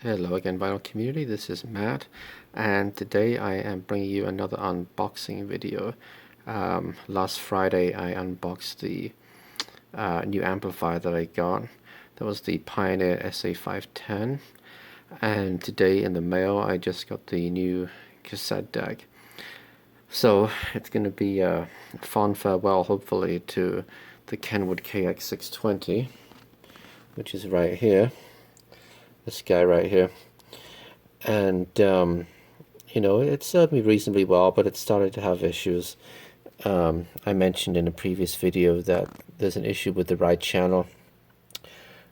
Hello again, vinyl community. This is Matt, and today I am bringing you another unboxing video. Last Friday I unboxed the new amplifier that I got. That was the Pioneer SA510, and today in the mail I just got the new cassette deck. So it's going to be a fond farewell, hopefully, to the Kenwood KX620, which is right here. This guy right here, and you know, it served me reasonably well, but it started to have issues. I mentioned in a previous video that there's an issue with the right channel.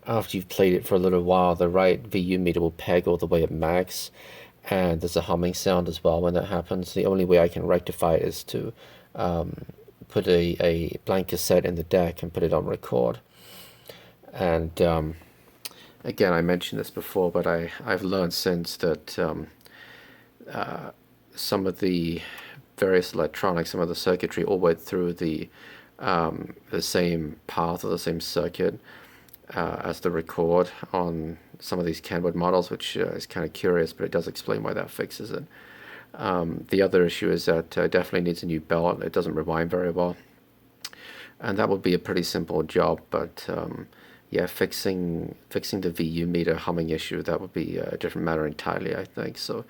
After you've played it for a little while, the right VU meter will peg all the way at max, and there's a humming sound as well when that happens. The only way I can rectify it is to put a blank cassette in the deck and put it on record. And again, I mentioned this before, but I've learned since that some of the various electronics, some of the circuitry all went through the same path or the same circuit as the record on some of these Kenwood models, which is kind of curious, but it does explain why that fixes it. The other issue is that it definitely needs a new belt. It doesn't rewind very well, and that would be a pretty simple job, but yeah, fixing the VU meter humming issue, that would be a different matter entirely, I think. So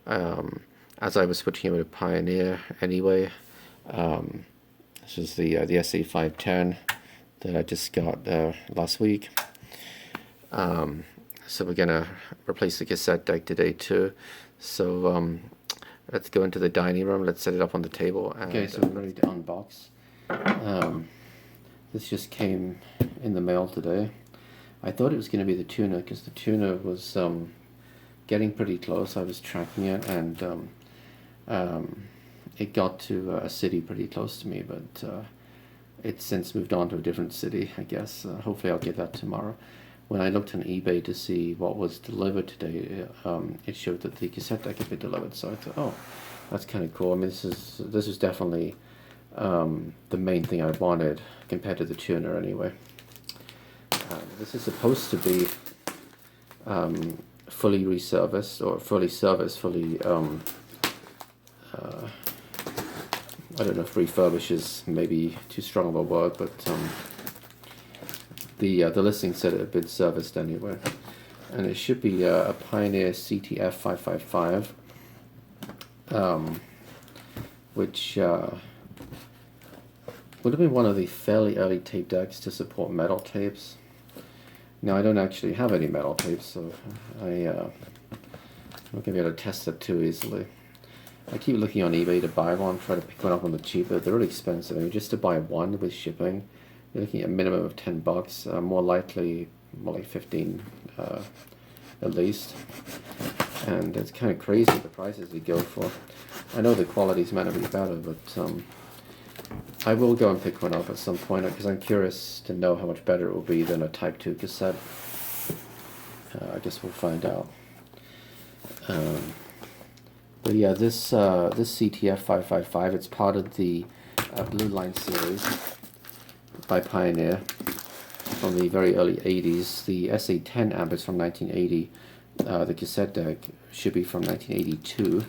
as I was switching over to Pioneer anyway, this is the SA510 that I just got last week. So we're gonna replace the cassette deck today too. So let's go into the dining room. Let's set it up on the table. And, okay, so we're ready to unbox. This just came in the mail today. I thought it was going to be the tuner because the tuner was getting pretty close. I was tracking it, and it got to a city pretty close to me, but it's since moved on to a different city, I guess. Hopefully I'll get that tomorrow. When I looked on eBay to see what was delivered today, it showed that the cassette deck had been delivered, so I thought, oh, that's kind of cool. I mean, this is definitely the main thing I wanted compared to the tuner anyway. This is supposed to be fully reserviced, or fully serviced, fully I don't know if refurbish is maybe too strong of a word, but the listing said it had been serviced anyway, and it should be a Pioneer CT-F555, which would have been one of the fairly early tape decks to support metal tapes. Now I don't actually have any metal tapes, so I'm not going to be able to test it too easily. I keep looking on eBay to buy one, try to pick one up on the cheap, but they're really expensive. I mean, just to buy one with shipping, you're looking at a minimum of $10, more likely more like 15 at least. And it's kind of crazy the prices they go for. I know the quality's meant to be better, but I will go and pick one up at some point because I'm curious to know how much better it will be than a Type 2 cassette. I guess we'll find out. But yeah, this CT-F555, it's part of the Blue Line series by Pioneer from the very early 80s. The SA10 amp is from 1980. The cassette deck should be from 1982.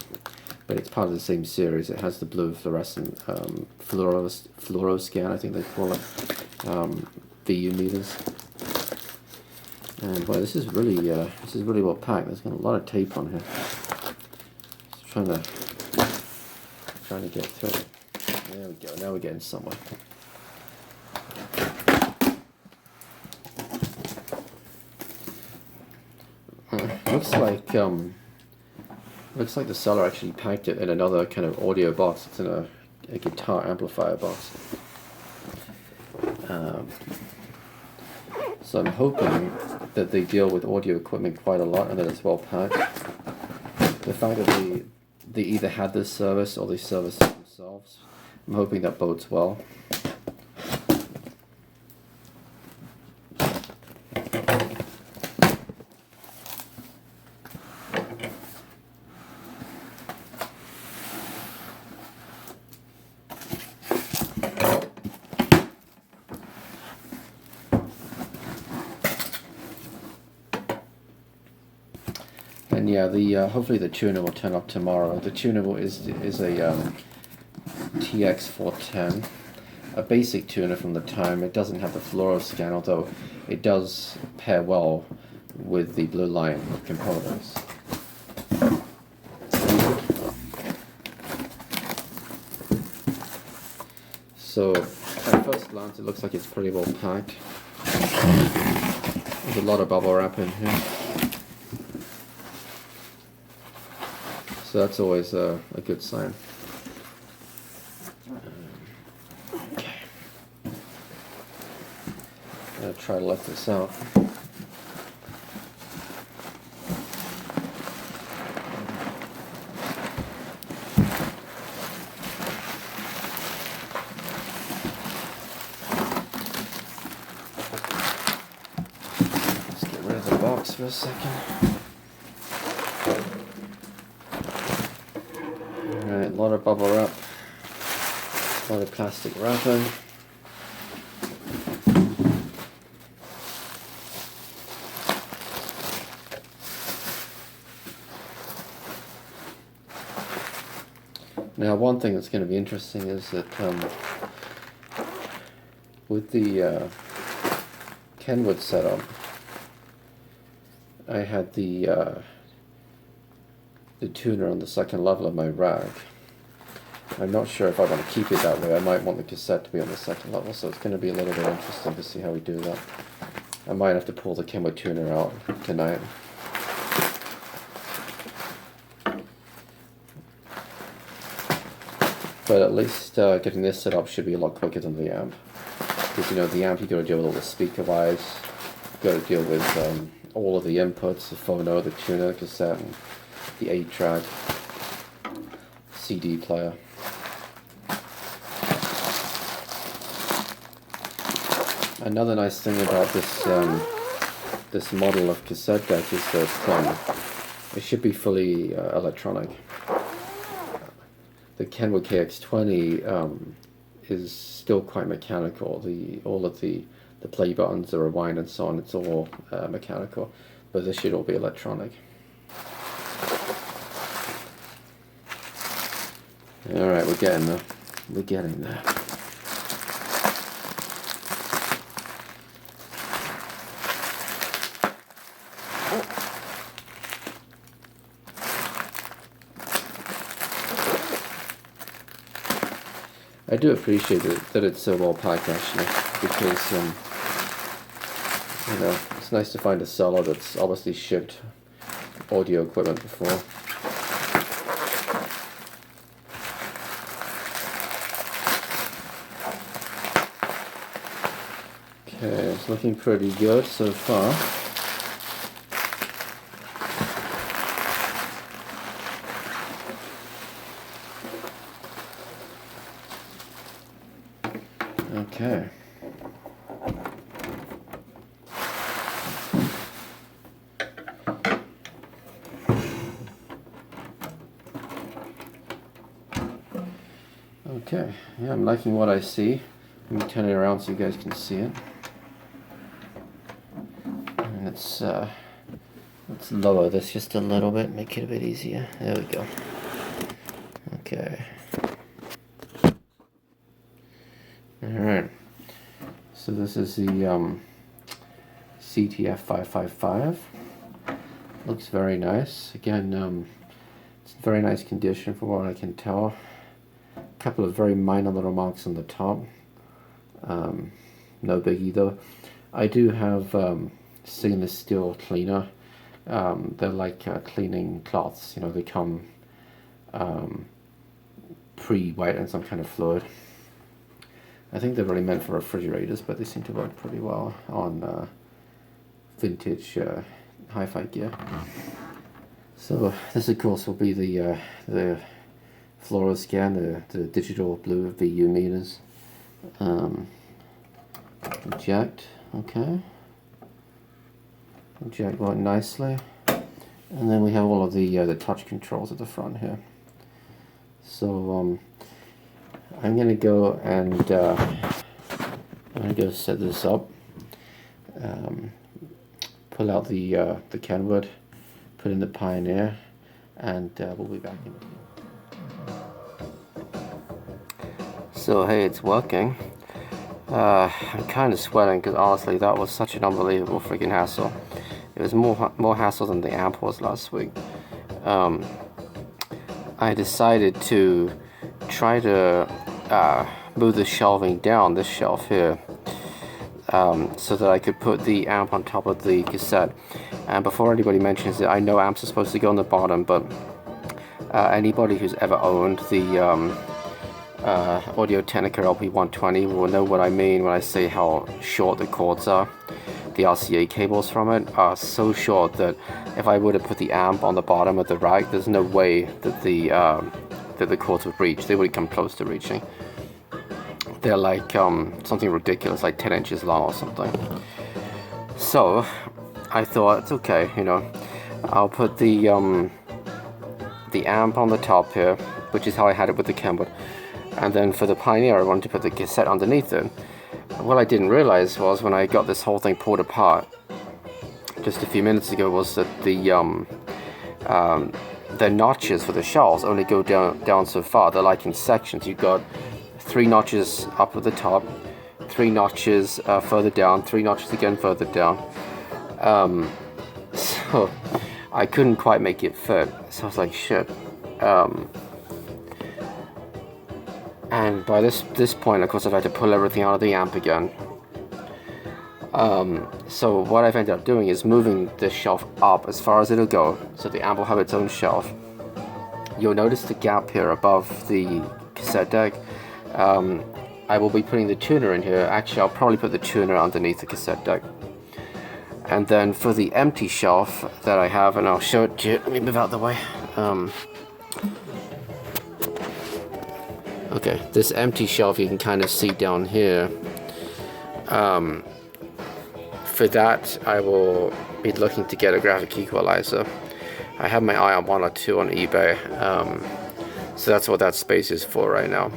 But it's part of the same series. It has the blue fluorescent fluoroscan, I think they call it, VU meters. And boy, this is really well packed. There's got a lot of tape on here. Just trying to get through it. There we go. Now we're getting somewhere. Looks like the seller actually packed it in another kind of audio box. It's in a guitar amplifier box. So I'm hoping that they deal with audio equipment quite a lot and that it's well packed. The fact that they either had this service or they serviced it themselves, I'm hoping that bodes well. And yeah, the hopefully the tuner will turn up tomorrow. The tuner is a TX410, a basic tuner from the time. It doesn't have the fluoro scan, although it does pair well with the blue line components. So at first glance, it looks like it's pretty well packed. There's a lot of bubble wrap in here. So that's always a good sign. Okay. I'm going to try to let this out. Let's get rid of the box for a second. Alright, a lot of bubble wrap, a lot of plastic wrapping. Now, one thing that's going to be interesting is that with the Kenwood setup, I had the tuner on the second level of my rack. I'm not sure if I want to keep it that way. I might want the cassette to be on the second level, so it's going to be a little bit interesting to see how we do that. I might have to pull the Kenwood tuner out tonight. But at least getting this set up should be a lot quicker than the amp. Because, you know, the amp, you've got to deal with all the speaker wires, you've got to deal with all of the inputs, the phono, the tuner, the cassette, and the 8-track, CD player. Another nice thing about this model of cassette deck is that it should be fully electronic. The Kenwood KX20 is still quite mechanical. All of the play buttons, the rewind and so on, it's all mechanical, but this should all be electronic. Alright, we're getting there. We're getting there. I do appreciate that it's so well packed, actually, because you know, it's nice to find a seller that's obviously shipped audio equipment before. Okay, it's looking pretty good so far. Okay. Okay, yeah, I'm liking what I see. Let me turn it around so you guys can see it. And let's lower this just a little bit, make it a bit easier. There we go. Okay. Alright. So this is the CT-F555. Looks very nice. Again, it's in very nice condition from what I can tell. A couple of very minor little marks on the top. No biggie though. I do have stainless steel cleaner. They're like cleaning cloths. You know, they come pre-wet in some kind of fluid. I think they're really meant for refrigerators, but they seem to work pretty well on vintage hi-fi gear. So this, of course, will be the fluoro scan, the digital blue VU meters. Eject, okay. Eject worked nicely, and then we have all of the touch controls at the front here. So I'm gonna go and set this up. Pull out the Kenwood, put in the Pioneer, and we'll be back in a few. So hey, it's working. I'm kind of sweating because honestly that was such an unbelievable freaking hassle. It was more hassle than the amp was last week. I decided to try to move the shelving down, this shelf here, so that I could put the amp on top of the cassette. And before anybody mentions it, I know amps are supposed to go on the bottom, but anybody who's ever owned the Audio-Technica LP120 will know what I mean when I say how short the cords are. The RCA cables from it are so short that if I were to put the amp on the bottom of the rack, there's no way that the cords would reach. They wouldn't come close to reaching. They're like something ridiculous, like 10 inches long or something. So I thought it's okay, you know, I'll put the amp on the top here, which is how I had it with the Kenwood. And then for the Pioneer, I wanted to put the cassette underneath it. What I didn't realize was when I got this whole thing pulled apart just a few minutes ago was that the notches for the shelves only go down so far. They're like in sections. You've got 3 notches up at the top, 3 notches further down, 3 notches again further down. So I couldn't quite make it fit. So I was like, shit. And by this point, of course, I've had to pull everything out of the amp again. So what I've ended up doing is moving this shelf up as far as it'll go, so the amp will have its own shelf. You'll notice the gap here above the cassette deck. I will be putting the tuner in here. Actually, I'll probably put the tuner underneath the cassette deck. And then for the empty shelf that I have, and I'll show it to you. Let me move out the way. Okay, this empty shelf you can kind of see down here. For that, I will be looking to get a graphic equalizer. I have my eye on 1 or 2 on eBay, so that's what that space is for right now.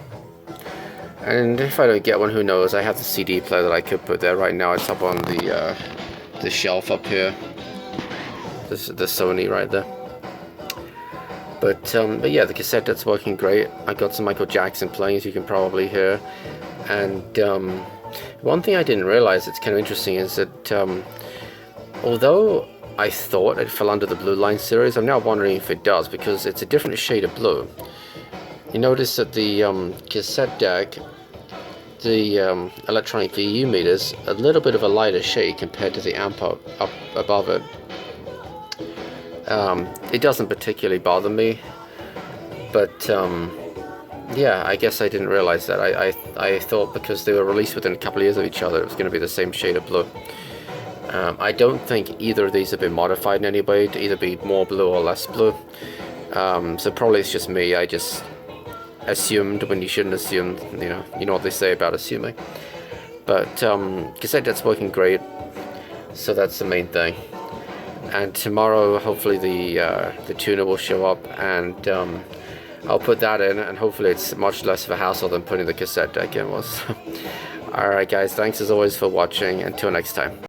And if I don't get one, who knows? I have the CD player that I could put there. Right now, it's up on the shelf up here. The Sony right there. But yeah, the cassette that's working great. I got some Michael Jackson playing, as you can probably hear. And one thing I didn't realize that's kind of interesting is that although I thought it fell under the Blue Line series, I'm now wondering if it does, because it's a different shade of blue. You notice that the cassette deck, the electronic VU meter's a little bit of a lighter shade compared to the amp up above it. It doesn't particularly bother me, but yeah, I guess I didn't realize that. I thought because they were released within a couple of years of each other, it was going to be the same shade of blue. I don't think either of these have been modified in any way to either be more blue or less blue. So probably it's just me. I just assumed when you shouldn't assume. You know what they say about assuming. But cassette deck's working great, so that's the main thing. And tomorrow, hopefully the tuner will show up, and I'll put that in, and hopefully it's much less of a hassle than putting the cassette deck in was. Alright guys, thanks as always for watching. Until next time.